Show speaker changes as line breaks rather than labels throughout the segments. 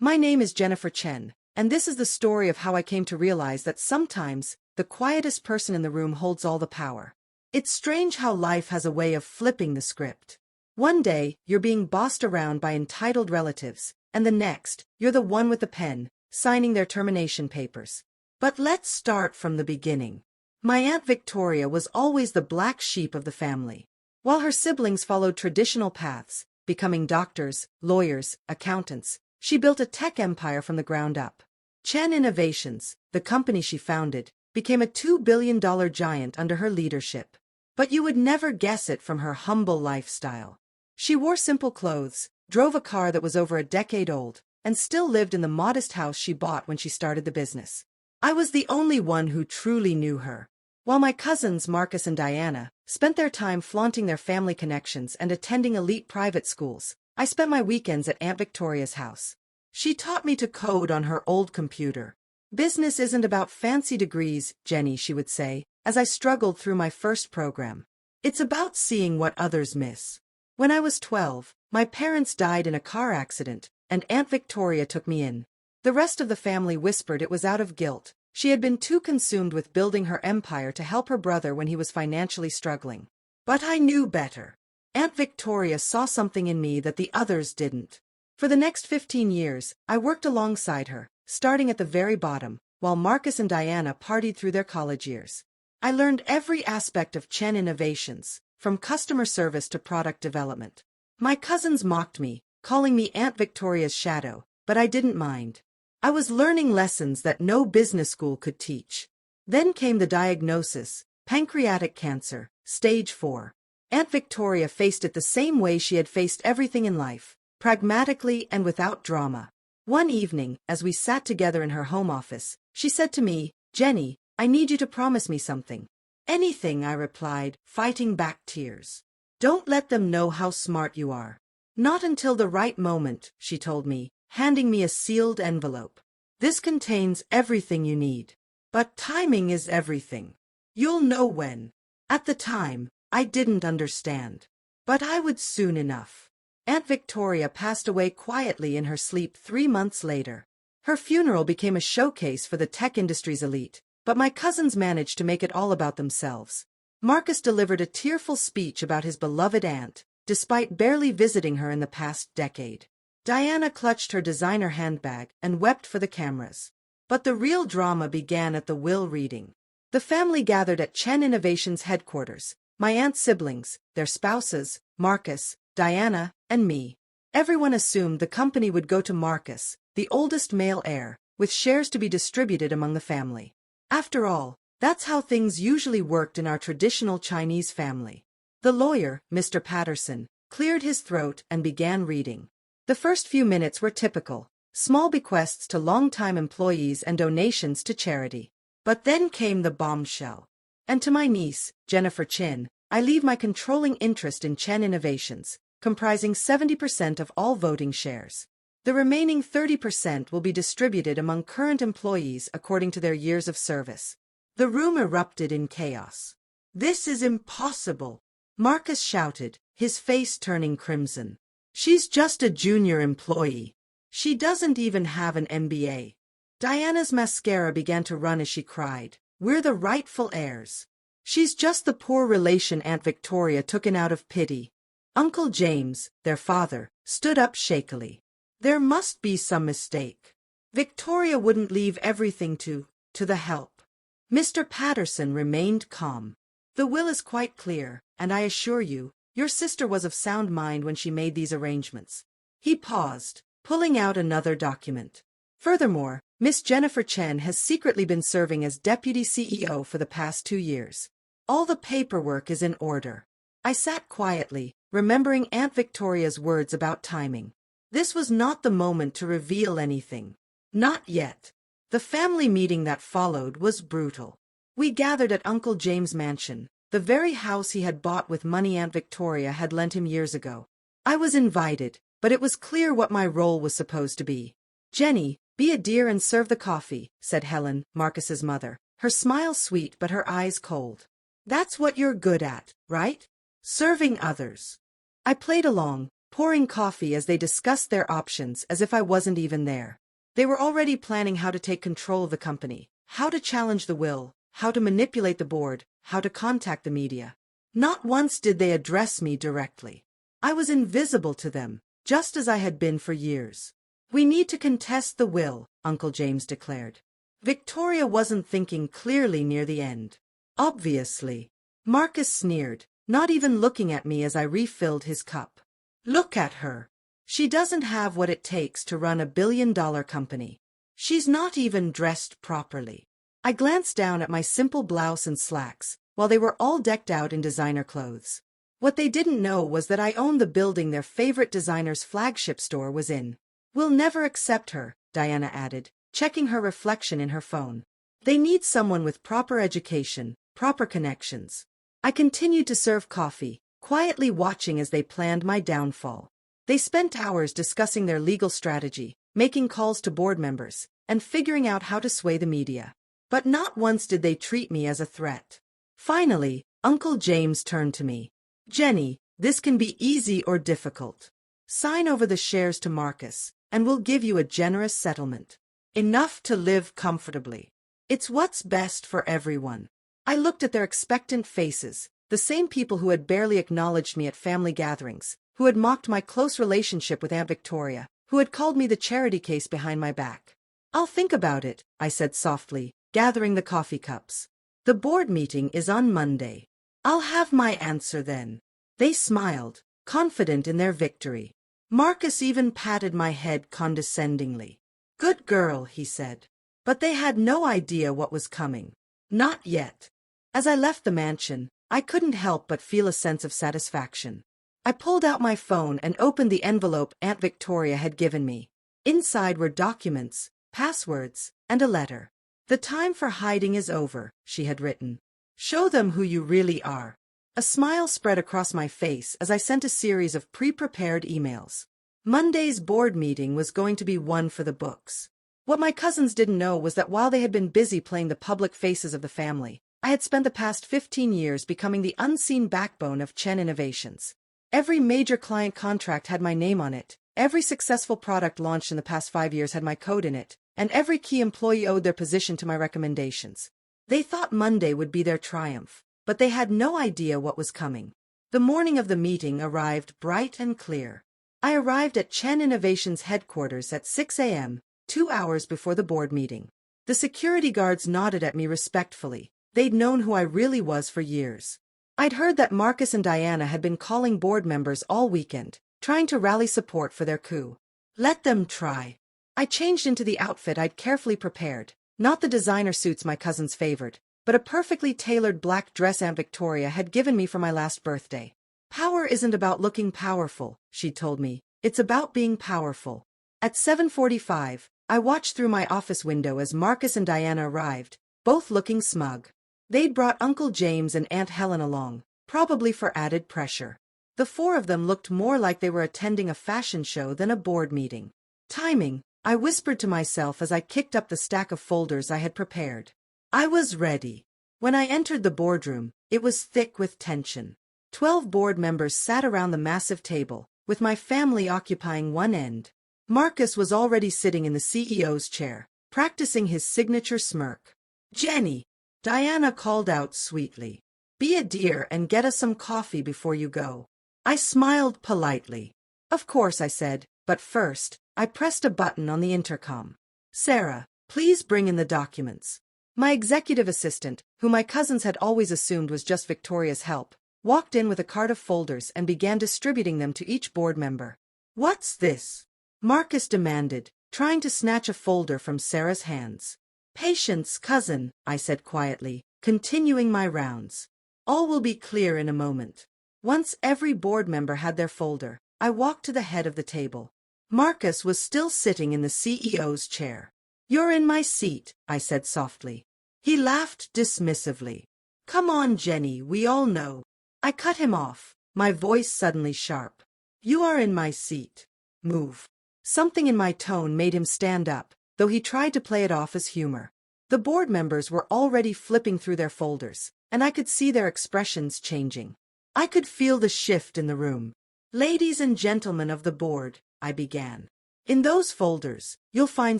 My name is Jennifer Chen, and this is the story of how I came to realize that sometimes the quietest person in the room holds all the power. It's strange how life has a way of flipping the script. One day, you're being bossed around by entitled relatives, and the next, you're the one with the pen, signing their termination papers. But let's start from the beginning. My Aunt Victoria was always the black sheep of the family. While her siblings followed traditional paths, becoming doctors, lawyers, accountants, she built a tech empire from the ground up. Chen Innovations, the company she founded, became a $2 billion giant under her leadership. But you would never guess it from her humble lifestyle. She wore simple clothes, drove a car that was over a decade old, and still lived in the modest house she bought when she started the business. I was the only one who truly knew her. While my cousins Marcus and Diana spent their time flaunting their family connections and attending elite private schools, I spent my weekends at Aunt Victoria's house. She taught me to code on her old computer. "Business isn't about fancy degrees, Jenny," she would say, as I struggled through my first program. "It's about seeing what others miss." When I was 12, my parents died in a car accident, and Aunt Victoria took me in. The rest of the family whispered it was out of guilt. She had been too consumed with building her empire to help her brother when he was financially struggling. But I knew better. Aunt Victoria saw something in me that the others didn't. For the next 15 years, I worked alongside her, starting at the very bottom, while Marcus and Diana partied through their college years. I learned every aspect of Chen Innovations, from customer service to product development. My cousins mocked me, calling me Aunt Victoria's shadow, but I didn't mind. I was learning lessons that no business school could teach. Then came the diagnosis: pancreatic cancer, stage 4. Aunt Victoria faced it the same way she had faced everything in life, pragmatically and without drama. One evening, as we sat together in her home office, she said to me, "Jenny, I need you to promise me something." "Anything," I replied, fighting back tears. "Don't let them know how smart you are." "Not until the right moment," she told me, handing me a sealed envelope. "This contains everything you need. But timing is everything. You'll know when." At the time, I didn't understand. But I would soon enough. Aunt Victoria passed away quietly in her sleep 3 months later. Her funeral became a showcase for the tech industry's elite, but my cousins managed to make it all about themselves. Marcus delivered a tearful speech about his beloved aunt, despite barely visiting her in the past decade. Diana clutched her designer handbag and wept for the cameras. But the real drama began at the will reading. The family gathered at Chen Innovations headquarters, my aunt's siblings, their spouses, Marcus, Diana, and me. Everyone assumed the company would go to Marcus, the oldest male heir, with shares to be distributed among the family. After all, that's how things usually worked in our traditional Chinese family. The lawyer, Mr. Patterson, cleared his throat and began reading. The first few minutes were typical: small bequests to longtime employees and donations to charity. But then came the bombshell. "And to my niece, Jennifer Chen, I leave my controlling interest in Chen Innovations, comprising 70% of all voting shares. The remaining 30% will be distributed among current employees according to their years of service." The room erupted in chaos. "This is impossible!" Marcus shouted, his face turning crimson. "She's just a junior employee. She doesn't even have an MBA. Diana's mascara began to run as she cried, "We're the rightful heirs." "She's just the poor relation," Aunt Victoria took in out of pity. Uncle James, their father, stood up shakily. "There must be some mistake. Victoria wouldn't leave everything to the help." Mr. Patterson remained calm. "The will is quite clear, and I assure you, your sister was of sound mind when she made these arrangements." He paused, pulling out another document. "Furthermore, Miss Jennifer Chen has secretly been serving as deputy CEO for the past 2 years. All the paperwork is in order." I sat quietly, remembering Aunt Victoria's words about timing. This was not the moment to reveal anything. Not yet. The family meeting that followed was brutal. We gathered at Uncle James' mansion, the very house he had bought with money Aunt Victoria had lent him years ago. I was invited, but it was clear what my role was supposed to be. "Jenny, be a dear and serve the coffee," said Helen, Marcus's mother, her smile sweet but her eyes cold. "That's what you're good at, right? Serving others." I played along, pouring coffee as they discussed their options as if I wasn't even there. They were already planning how to take control of the company, how to challenge the will, how to manipulate the board, how to contact the media. Not once did they address me directly. I was invisible to them, just as I had been for years. "We need to contest the will," Uncle James declared. Victoria wasn't thinking clearly near the end. Obviously. Marcus sneered, not even looking at me as I refilled his cup. "Look at her. She doesn't have what it takes to run a billion-dollar company. She's not even dressed properly." I glanced down at my simple blouse and slacks, while they were all decked out in designer clothes. What they didn't know was that I owned the building their favorite designer's flagship store was in. "We'll never accept her," Diana added, checking her reflection in her phone. "They need someone with proper education, proper connections." I continued to serve coffee, quietly watching as they planned my downfall. They spent hours discussing their legal strategy, making calls to board members, and figuring out how to sway the media. But not once did they treat me as a threat. Finally, Uncle James turned to me. "Jenny, this can be easy or difficult. Sign over the shares to Marcus, and we'll give you a generous settlement. Enough to live comfortably. It's what's best for everyone." I looked at their expectant faces, the same people who had barely acknowledged me at family gatherings, who had mocked my close relationship with Aunt Victoria, who had called me the charity case behind my back. "I'll think about it," I said softly, gathering the coffee cups. "The board meeting is on Monday. I'll have my answer then." They smiled, confident in their victory. Marcus even patted my head condescendingly. "Good girl," he said. But they had no idea what was coming. Not yet. As I left the mansion, I couldn't help but feel a sense of satisfaction. I pulled out my phone and opened the envelope Aunt Victoria had given me. Inside were documents, passwords, and a letter. "The time for hiding is over," she had written. "Show them who you really are." A smile spread across my face as I sent a series of pre-prepared emails. Monday's board meeting was going to be one for the books. What my cousins didn't know was that while they had been busy playing the public faces of the family, I had spent the past 15 years becoming the unseen backbone of Chen Innovations. Every major client contract had my name on it, every successful product launched in the past 5 years had my code in it, and every key employee owed their position to my recommendations. They thought Monday would be their triumph, but they had no idea what was coming. The morning of the meeting arrived bright and clear. I arrived at Chen Innovations headquarters at 6 a.m., 2 hours before the board meeting. The security guards nodded at me respectfully. They'd known who I really was for years. I'd heard that Marcus and Diana had been calling board members all weekend, trying to rally support for their coup. Let them try. I changed into the outfit I'd carefully prepared, not the designer suits my cousins favored, but a perfectly tailored black dress Aunt Victoria had given me for my last birthday. "Power isn't about looking powerful," she told me. "It's about being powerful." At 7:45, I watched through my office window as Marcus and Diana arrived, both looking smug. They'd brought Uncle James and Aunt Helen along, probably for added pressure. The four of them looked more like they were attending a fashion show than a board meeting. "Timing," I whispered to myself as I kicked up the stack of folders I had prepared. I was ready. When I entered the boardroom, it was thick with tension. 12 board members sat around the massive table, with my family occupying one end. Marcus was already sitting in the CEO's chair, practicing his signature smirk. "Jenny," Diana called out sweetly, "be a dear and get us some coffee before you go." I smiled politely. "Of course," I said, but first, I pressed a button on the intercom. "Sarah, please bring in the documents." My executive assistant, who my cousins had always assumed was just Victoria's help, walked in with a cart of folders and began distributing them to each board member. "What's this?" Marcus demanded, trying to snatch a folder from Sarah's hands. "Patience, cousin," I said quietly, continuing my rounds. "All will be clear in a moment." Once every board member had their folder, I walked to the head of the table. Marcus was still sitting in the CEO's chair. "You're in my seat," I said softly. He laughed dismissively. "Come on, Jenny, we all know." I cut him off, my voice suddenly sharp. "You are in my seat. Move." Something in my tone made him stand up, though he tried to play it off as humor. The board members were already flipping through their folders, and I could see their expressions changing. I could feel the shift in the room. Ladies and gentlemen of the board, I began. In those folders, you'll find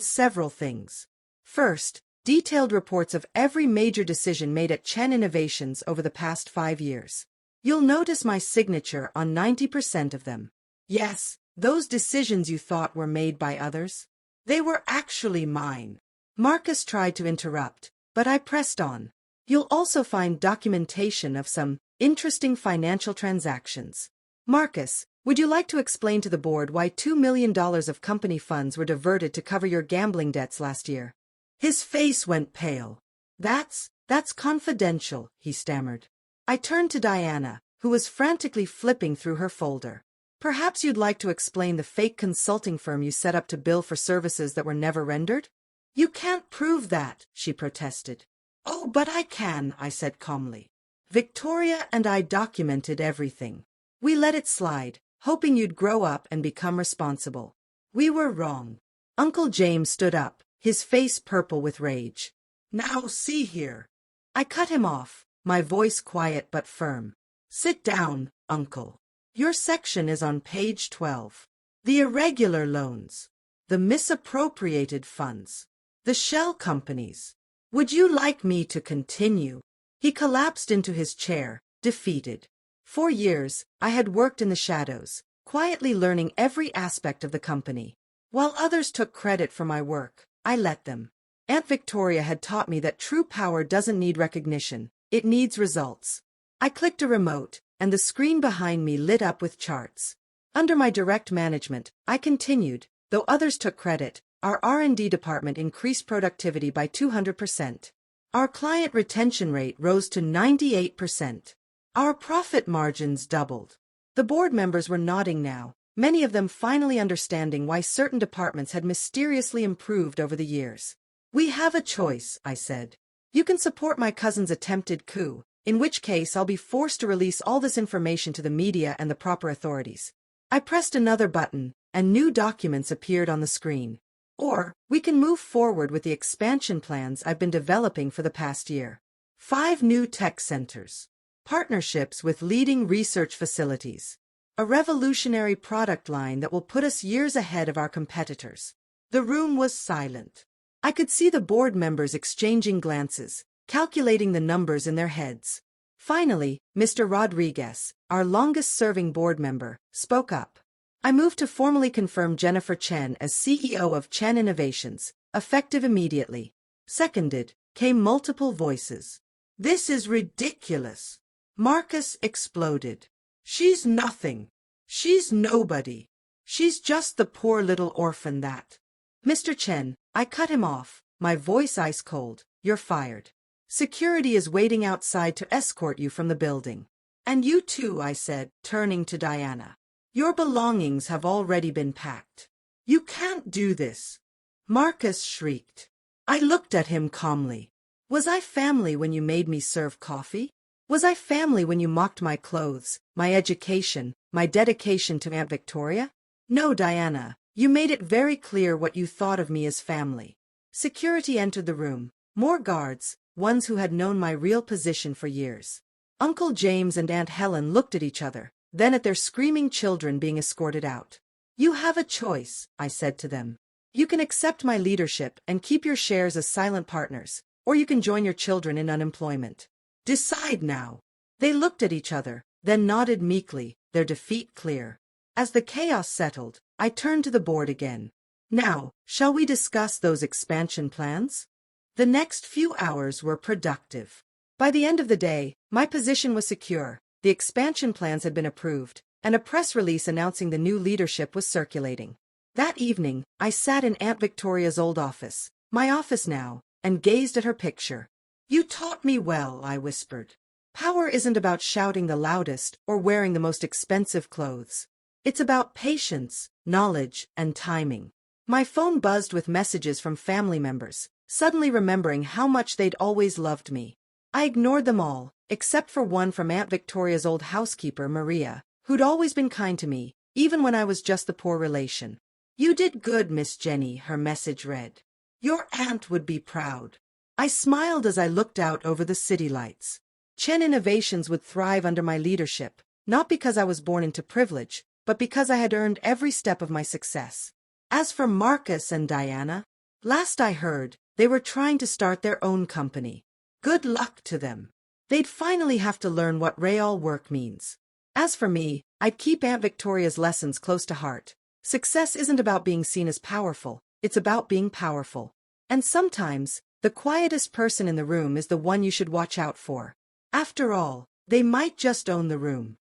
several things. First, detailed reports of every major decision made at Chen Innovations over the past 5 years. You'll notice my signature on 90% of them. Yes, those decisions you thought were made by others. They were actually mine. Marcus tried to interrupt, but I pressed on. You'll also find documentation of some interesting financial transactions. Marcus, would you like to explain to the board why $2 million of company funds were diverted to cover your gambling debts last year? His face went pale. That's confidential, he stammered. I turned to Diana, who was frantically flipping through her folder. Perhaps you'd like to explain the fake consulting firm you set up to bill for services that were never rendered? You can't prove that, she protested. Oh, but I can, I said calmly. Victoria and I documented everything. We let it slide, hoping you'd grow up and become responsible. We were wrong. Uncle James stood up, his face purple with rage. Now see here. I cut him off, my voice quiet but firm. Sit down, Uncle. Your section is on page 12. The irregular loans. The misappropriated funds. The shell companies. Would you like me to continue? He collapsed into his chair, defeated. For years, I had worked in the shadows, quietly learning every aspect of the company. While others took credit for my work, I let them. Aunt Victoria had taught me that true power doesn't need recognition, it needs results. I clicked a remote, and the screen behind me lit up with charts. Under my direct management, I continued, though others took credit, our R&D department increased productivity by 200%. Our client retention rate rose to 98%. Our profit margins doubled. The board members were nodding now, many of them finally understanding why certain departments had mysteriously improved over the years. We have a choice, I said. You can support my cousin's attempted coup, in which case I'll be forced to release all this information to the media and the proper authorities. I pressed another button, and new documents appeared on the screen. Or, we can move forward with the expansion plans I've been developing for the past year. 5 new tech centers. Partnerships with leading research facilities. A revolutionary product line that will put us years ahead of our competitors. The room was silent. I could see the board members exchanging glances, calculating the numbers in their heads. Finally, Mr. Rodriguez, our longest-serving board member, spoke up. I moved to formally confirm Jennifer Chen as CEO of Chen Innovations, effective immediately. Seconded, came multiple voices. This is ridiculous. Marcus exploded. She's nothing. She's nobody. She's just the poor little orphan that. Mr. Chen, I cut him off, my voice ice cold. You're fired. Security is waiting outside to escort you from the building. And you too, I said, turning to Diana. Your belongings have already been packed. You can't do this. Marcus shrieked. I looked at him calmly. Was I family when you made me serve coffee? Was I family when you mocked my clothes, my education, my dedication to Aunt Victoria? No, Diana, you made it very clear what you thought of me as family. Security entered the room, more guards, ones who had known my real position for years. Uncle James and Aunt Helen looked at each other, then at their screaming children being escorted out. You have a choice, I said to them. You can accept my leadership and keep your shares as silent partners, or you can join your children in unemployment. Decide now. They looked at each other, then nodded meekly, their defeat clear. As the chaos settled, I turned to the board again. Now, shall we discuss those expansion plans? The next few hours were productive. By the end of the day, my position was secure, the expansion plans had been approved, and a press release announcing the new leadership was circulating. That evening, I sat in Aunt Victoria's old office, my office now, and gazed at her picture. You taught me well, I whispered. Power isn't about shouting the loudest or wearing the most expensive clothes. It's about patience, knowledge, and timing. My phone buzzed with messages from family members, suddenly remembering how much they'd always loved me. I ignored them all, except for one from Aunt Victoria's old housekeeper, Maria, who'd always been kind to me, even when I was just the poor relation. You did good, Miss Jenny, her message read. Your aunt would be proud. I smiled as I looked out over the city lights. Chen Innovations would thrive under my leadership, not because I was born into privilege, but because I had earned every step of my success. As for Marcus and Diana, last I heard, they were trying to start their own company. Good luck to them. They'd finally have to learn what real work means. As for me, I'd keep Aunt Victoria's lessons close to heart. Success isn't about being seen as powerful, it's about being powerful. And sometimes, the quietest person in the room is the one you should watch out for. After all, they might just own the room.